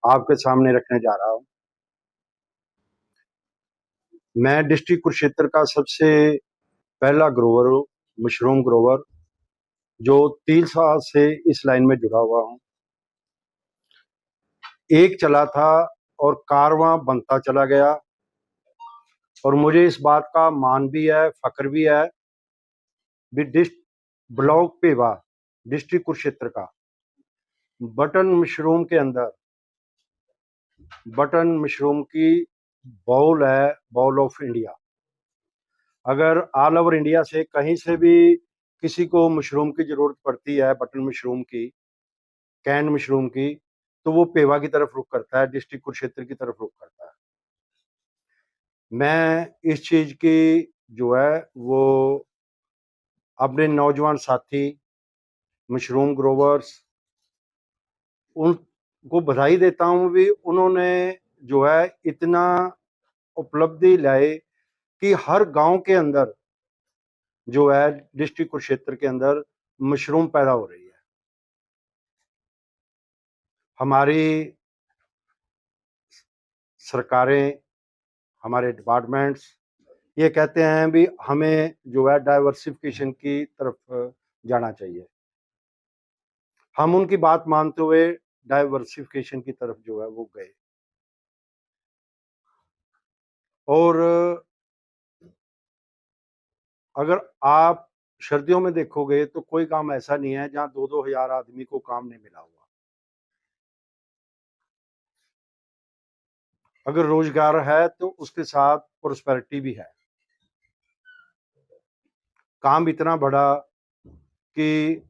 आपके सामने रखने जा रहा हूँ। मैं डिस्ट्रिक्ट कुरुक्षेत्र का सबसे पहला ग्रोवर हूँ, मशरूम ग्रोवर, जो 3 साल से इस लाइन में जुड़ा हुआ हूँ। एक चला था और कारवां बनता चला गया, और मुझे इस बात का मान भी है, फक्र भी है ब्लॉक पेवा डिस्ट्रिक्ट कुरुक्षेत्र का बटन मशरूम की बाउल है, बाउल ऑफ इंडिया। अगर ऑल ओवर इंडिया से कहीं से भी किसी को मशरूम की जरूरत पड़ती है, बटन मशरूम की, कैन मशरूम की, तो वो पेवा की तरफ रुख करता है, डिस्ट्रिक्ट कुरुक्षेत्र की तरफ रुख करता है। मैं इस चीज की जो है वो अपने नौजवान साथी मशरूम ग्रोवर्स उनको बधाई देता हूँ भी, उन्होंने जो है इतना उपलब्धि लाए कि हर गांव के अंदर जो है डिस्ट्रिक्ट कुरुक्षेत्र के अंदर मशरूम पैदा हो रही है। हमारी सरकारें, हमारे डिपार्टमेंट्स ये कहते हैं भी हमें जो है डाइवर्सिफिकेशन की तरफ जाना चाहिए। हम उनकी बात मानते हुए डाइवर्सिफिकेशन की तरफ जो है वो गए। और अगर आप सर्दियों में देखोगे तो कोई काम ऐसा नहीं है जहां 2-2 हजार आदमी को काम नहीं मिला हुआ। अगर रोजगार है तो उसके साथ प्रोस्पेरिटी भी है। काम इतना बड़ा कि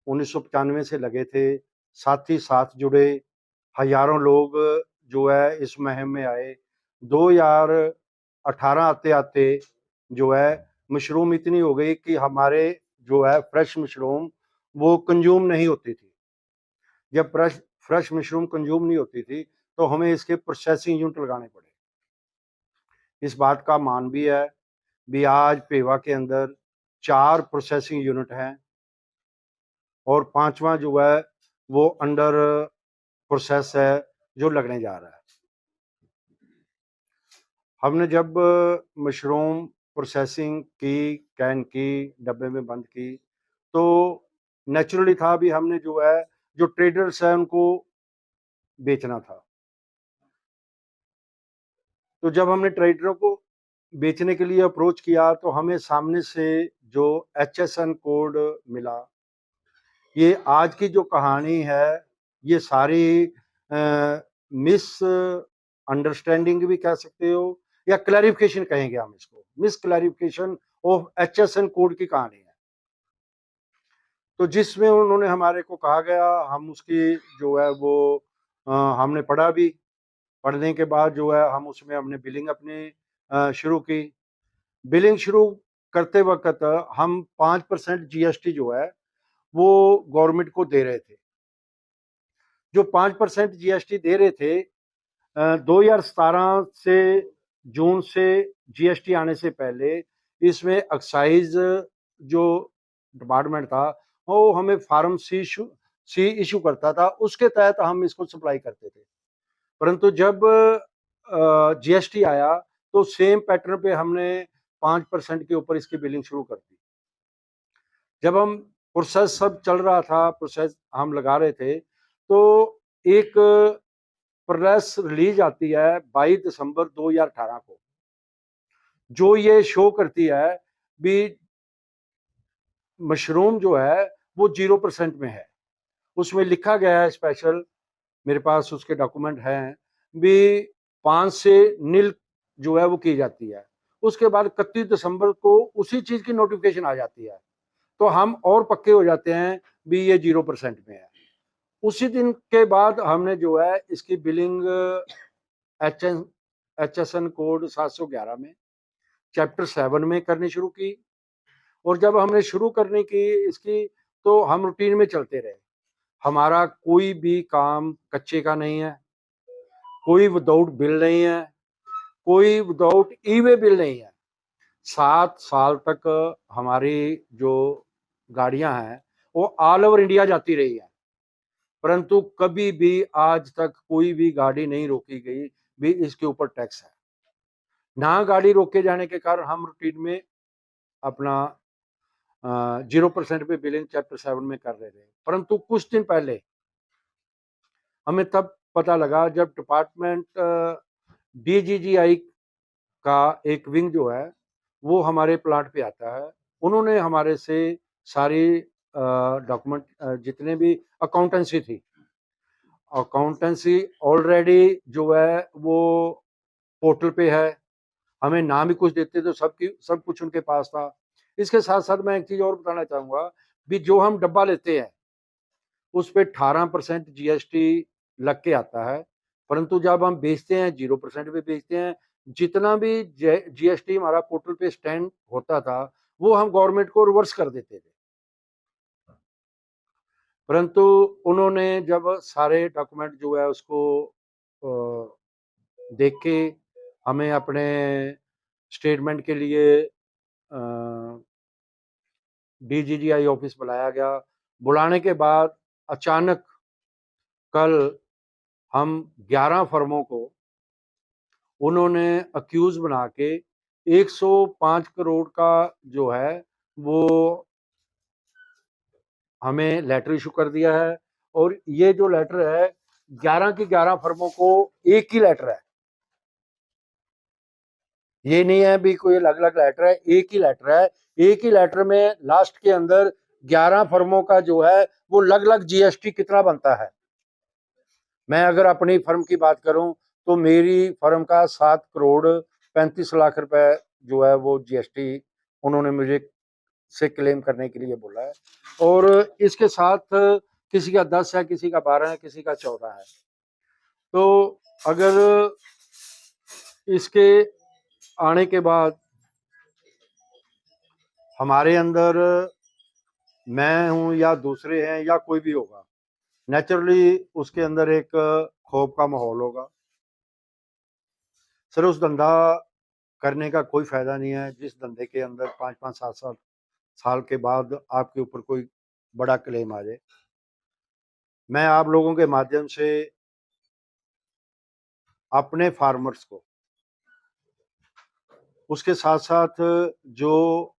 1995 से लगे थे, साथ ही साथ जुड़े, हजारों लोग जो है इस मुहिम में आए। 2018 आते आते जो है मशरूम इतनी हो गई कि हमारे जो है फ्रेश मशरूम वो कंज्यूम नहीं होती थी। जब फ्रेश मशरूम कंज्यूम नहीं होती थी तो हमें इसके प्रोसेसिंग यूनिट लगाने पड़े। इस बात का मान भी है भी आज पेवा के अंदर 4 प्रोसेसिंग यूनिट हैं और 5वां जो है वो अंडर प्रोसेस है, जो लगने जा रहा है। हमने जब मशरूम प्रोसेसिंग की, कैन की, डब्बे में बंद की, तो नेचुरली था भी हमने जो है जो ट्रेडर्स है उनको बेचना था। तो जब हमने ट्रेडरों को बेचने के लिए अप्रोच किया तो हमें सामने से जो HSN कोड मिला। ये आज की जो कहानी है ये सारी मिस अंडरस्टैंडिंग भी कह सकते हो या क्लैरिफिकेशन कहेंगे हम इसको, miss clarification of HSN code की कहानी है। तो जिसमें उन्होंने हमारे को कहा गया, हम उसकी जो है वो हमने पढ़ा भी। पढ़ने के बाद जो है हम उसमें हमने बिलिंग अपनी शुरू की। बिलिंग शुरू करते वक्त हम 5% GST जो है वो गवर्नमेंट को दे रहे थे। जो 5% GST दे रहे थे 2017 से जून से GST आने से पहले इसमें एक्साइज जो डिपार्टमेंट था वो हमें फार्म सी इशू करता था, उसके तहत हम इसको सप्लाई करते थे। परंतु जब GST आया तो सेम पैटर्न पे हमने 5% के ऊपर इसकी बिलिंग शुरू कर दी। जब हम प्रोसेस सब चल रहा था, प्रोसेस हम लगा रहे थे, तो एक प्रेस रिलीज आती है 22 दिसंबर 2018 को, जो ये शो करती है भी मशरूम जो है वो 0% में है। उसमें लिखा गया है स्पेशल, मेरे पास उसके डॉक्यूमेंट हैं भी 5 से नील जो है वो की जाती है। उसके बाद 31 दिसंबर को उसी चीज की नोटिफिकेशन आ जाती है, तो हम और पक्के हो जाते हैं भी ये 0% में है। उसी दिन के बाद हमने जो है इसकी बिलिंग HSN कोड 711 में चैप्टर 7 में करनी शुरू की। और जब हमने शुरू करने की इसकी, तो हम रूटीन में चलते रहे। हमारा कोई भी काम कच्चे का नहीं है, कोई विदाउट बिल नहीं है, कोई विदाउट ई-वे बिल नहीं है। 7 साल तक हमारी जो गाड़ियां हैं वो ऑल ओवर इंडिया जाती रही है। परंतु कभी भी आज तक कोई भी गाड़ी नहीं रोकी गई भी इसके ऊपर टैक्स है। ना गाड़ी रोके जाने के कारण हम रूटीन में अपना 0% पे बिलिंग चैप्टर 7 में कर रहे थे। परंतु कुछ दिन पहले हमें तब पता लगा जब डिपार्टमेंट डीजीजीआई का एक विंग जो है वो हमारे प्लांट पे आता है। उन्होंने हमारे से सारी डॉक्यूमेंट जितने भी अकाउंटेंसी थी, अकाउंटेंसी ऑलरेडी जो है वो पोर्टल पे है। हमें नाम भी कुछ देते तो सब कुछ उनके पास था। इसके साथ साथ मैं एक चीज और बताना चाहूंगा भी जो हम डब्बा लेते हैं उस पे 18% जीएसटी लग के आता है, परंतु जब हम बेचते हैं 0% पे बेचते हैं। जितना भी जीएसटी हमारा पोर्टल पे स्टैंड होता था वो हम गवर्नमेंट को रिवर्स कर देते थे। परंतु उन्होंने जब सारे डॉक्यूमेंट जो है उसको देख के हमें अपने स्टेटमेंट के लिए डीजीजीआई ऑफिस बुलाया गया। बुलाने के बाद अचानक कल हम 11 फर्मों को उन्होंने अक्यूज बना के 105 करोड़ का जो है वो हमें लेटर इशू कर दिया है। और ये जो लेटर है 11 की 11 फर्मों को एक ही लेटर है, ये नहीं है भी कोई अलग अलग लेटर है, एक ही लेटर है। एक ही लेटर में लास्ट के अंदर 11 फर्मों का जो है वो अलग अलग जीएसटी कितना बनता है। मैं अगर अपनी फर्म की बात करूं तो मेरी फर्म का 7 करोड़ 35 लाख रुपए जो है वो जीएसटी उन्होंने मुझे से क्लेम करने के लिए बोला है। और इसके साथ किसी का 10 है, किसी का 12 है, किसी का 14 है। तो अगर इसके आने के बाद हमारे अंदर मैं हूं या दूसरे हैं या कोई भी होगा, नेचुरली उसके अंदर एक खौफ का माहौल होगा। सर उस धंधा करने का कोई फायदा नहीं है जिस धंधे के अंदर 5-5 7 साल के बाद आपके ऊपर कोई बड़ा क्लेम आ जाए। मैं आप लोगों के माध्यम से अपने फार्मर्स को, उसके साथ साथ जो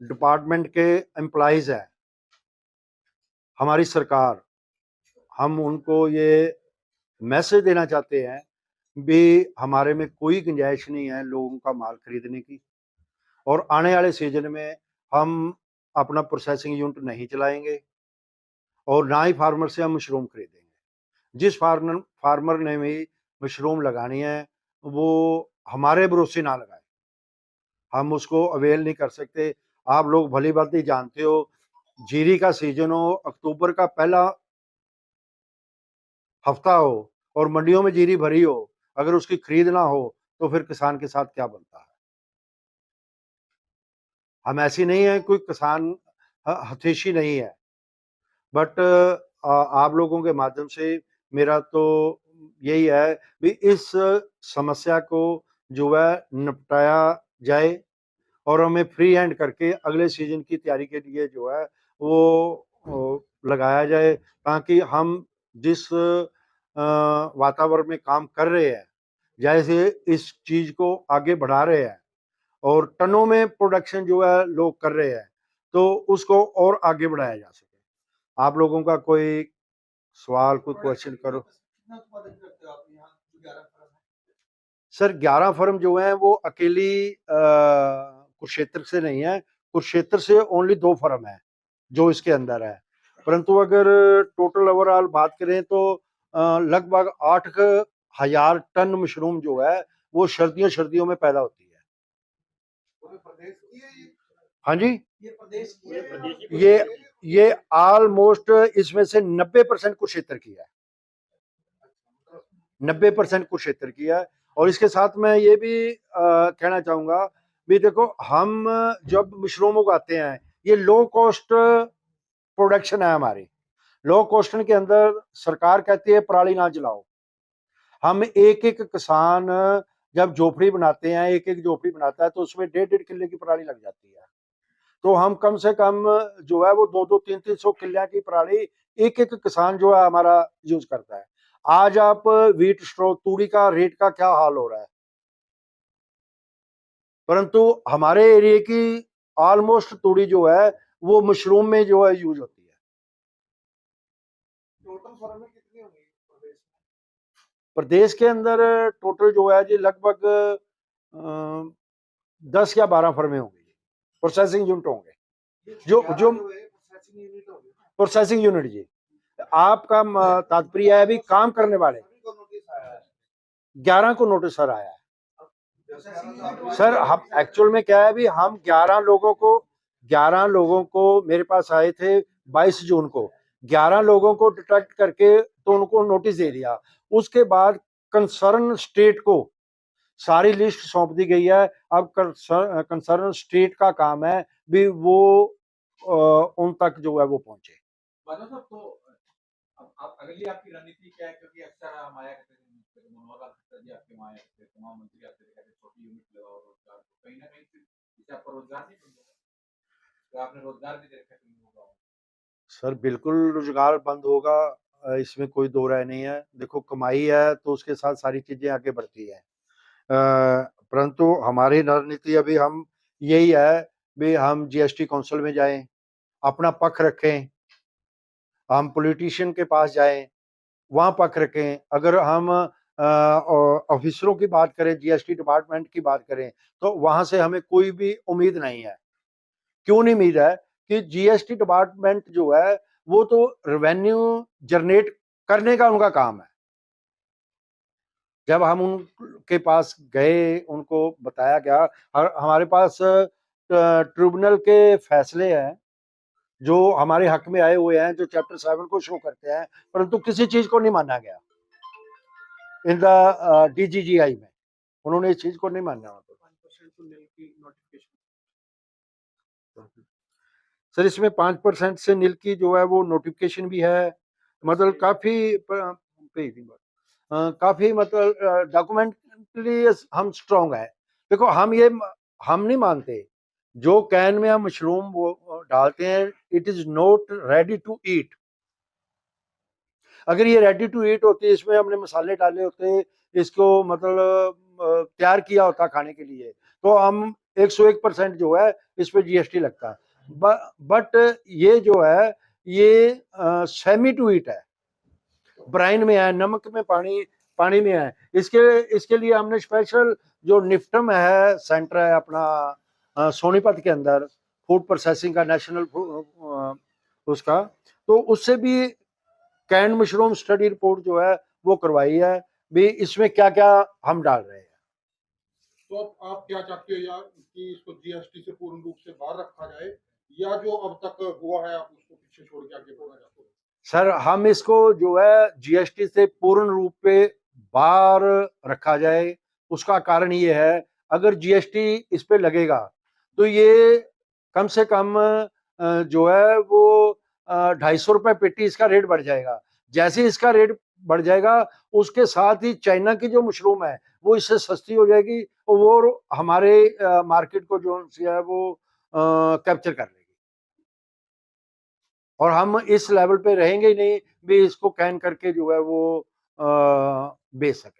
डिपार्टमेंट के एम्प्लॉइज हैं, हमारी सरकार, हम उनको ये मैसेज देना चाहते हैं भी हमारे में कोई गुंजाइश नहीं है लोगों का माल खरीदने की। और आने वाले सीजन में हम अपना प्रोसेसिंग यूनिट नहीं चलाएंगे और ना ही फार्मर से हम मशरूम खरीदेंगे। जिस फार्मर ने भी मशरूम लगानी है वो हमारे भरोसे ना लगाए, हम उसको अवेल नहीं कर सकते। आप लोग भली भांति जानते हो जीरी का सीजन हो, अक्टूबर का पहला हफ्ता हो और मंडियों में जीरी भरी हो, अगर उसकी खरीद ना हो तो फिर किसान के साथ क्या बनता है। हम ऐसी नहीं है, कोई किसान हथेशी नहीं है, बट आप लोगों के माध्यम से मेरा तो यही है भी इस समस्या को जो है निपटाया जाए और हमें फ्री हैंड करके अगले सीजन की तैयारी के लिए जो है वो लगाया जाए, ताकि हम जिस वातावरण में काम कर रहे हैं, जैसे इस चीज को आगे बढ़ा रहे हैं और टनों में प्रोडक्शन जो है लोग कर रहे हैं, तो उसको और आगे बढ़ाया जा सके। आप लोगों का कोई सवाल, कोई क्वेश्चन करो। सर 11 फर्म जो है वो अकेली कुरुक्षेत्र से नहीं है, कुरुक्षेत्र से ओनली 2 फर्म है जो इसके अंदर है। परंतु अगर टोटल ओवरऑल बात करें तो लगभग 8,000 टन मशरूम जो है वो सर्दियों में पैदा होती है। हाँ जी, ये ऑलमोस्ट इसमें से 90% कुरुक्षेत्र की है, 90% कुरुक्षेत्र की है। और इसके साथ मैं ये भी कहना चाहूंगा भी देखो, हम जब मशरूम उगाते हैं ये लो कॉस्ट प्रोडक्शन है हमारी। लो कॉस्ट के अंदर सरकार कहती है पराली ना जलाओ। हम एक एक किसान जब झोपड़ी बनाते हैं, एक एक झोपड़ी बनाता है तो उसमें 1.5 किले की पराली लग जाती है। तो हम कम से कम जो है वो 2-2 3-3 सौ किले की पराली एक एक किसान जो है हमारा यूज करता है। आज आप व्हीट स्ट्रो तूड़ी का रेट का क्या हाल हो रहा है, परंतु हमारे एरिया की ऑलमोस्ट तूड़ी जो है वो मशरूम में जो है यूज होती है। टोटल फर्में कितनी होंगी प्रदेश में? प्रदेश के अंदर टोटल जो है जी लगभग 10 या 12 फर्में होंगी, प्रोसेसिंग यूनिट होंगे, जो प्रोसेसिंग यूनिट होगी ना? प्रोसेसिंग यूनिट जी। आपका तात्पर्य है अभी काम करने वाले सभी को नोटिस आया है। 11 को नोटिस सर आया है। प्रोसेसिंग यूनिट सर हम एक्चुअल में क्या है अभी हम 11 लोगों को मेरे पास आए थे 22 जून को, 11 लोगों को डिटेक्ट करके तो उनको नोटिस दे दिया। उसके बाद कंसर्न स्टेट को सारी लिस्ट सौंप दी गई है। अब कंसर्न स्टेट का काम है भी वो उन तक जो है वो पहुंचे। साहब, तो अब आप अगली आपकी रणनीति क्या है? क्योंकि अक्सर हम आया करते थे, मनोहर लाल खट्टर जी आपके वहाँ आया करते थे, तमाम मंत्री आते थे, कहते छोटी यूनिट लगाओ रोजगार, तो कहीं ना कहीं इससे आपका रोजगार नहीं बंद होगा, तो आपने रोजगार भी दे रखा है होगा। सर बिल्कुल रोजगार बंद होगा, इसमें कोई दो राय नहीं है। देखो कमाई है तो उसके साथ सारी चीजें आगे बढ़ती है, परंतु हमारी रणनीति अभी हम यही है भी हम जीएसटी काउंसिल में जाएं, अपना पक्ष रखें, हम पॉलिटिशियन के पास जाएं, वहां पक्ष रखें। अगर हम ऑफिसरों की बात करें, जीएसटी डिपार्टमेंट की बात करें, तो वहां से हमें कोई भी उम्मीद नहीं है। क्यों नहीं उम्मीद है कि जीएसटी डिपार्टमेंट जो है वो तो रेवेन्यू जनरेट करने का उनका काम है। जब हम उनके पास गए, उनको बताया गया, और हमारे पास ट्रिब्यूनल के फैसले हैं जो हमारे हक में आए हुए हैं, जो चैप्टर 7 को शो करते हैं, परंतु किसी चीज को नहीं माना गया इन द डीजीजीआई में, उन्होंने इस चीज को नहीं माना। सर इसमें 5% से नील की जो है वो नोटिफिकेशन भी है, मतलब काफी मतलब डॉक्यूमेंटली हम स्ट्रांग है। देखो हम नहीं मानते जो कैन में हम मशरूम वो डालते हैं, it is not ready to eat. अगर ये रेडी टू ईट होती, इसमें हमने मसाले डाले होते, इसको मतलब तैयार किया होता खाने के लिए, तो हम 101% जो है इस पे जीएसटी लगता। बट ये जो है ये सेमी टू ईट है, ब्राइन में है, नमक में पानी में है। इसके लिए हमने स्पेशल जो निफ्टम है सेंटर है अपना सोनीपत के अंदर, फूड प्रोसेसिंग का नेशनल उसका, तो उससे भी कैन मशरूम स्टडी रिपोर्ट जो है वो करवाई है भी इसमें क्या क्या हम डाल रहे हैं। तो अब आप क्या चाहते हो यार कि इसको जीएसटी से पूर्ण रूप से बाहर रखा जाए, या जो अब तक हुआ है आप उसको पीछे छोड़ के आगे बढ़ना चाहते हो? सर हम इसको जो है जीएसटी से पूर्ण रूप पे बाहर रखा जाए। उसका कारण ये है, अगर जीएसटी इस पे लगेगा तो ये कम से कम जो है वो 250 रुपए पेटी इसका रेट बढ़ जाएगा। जैसे इसका रेट बढ़ जाएगा उसके साथ ही चाइना की जो मशरूम है वो इससे सस्ती हो जाएगी और वो हमारे मार्केट को जो है वो कैप्चर कर लेगी, और हम इस लेवल पे रहेंगे ही नहीं भी इसको कैन करके जो है वो बेच सके।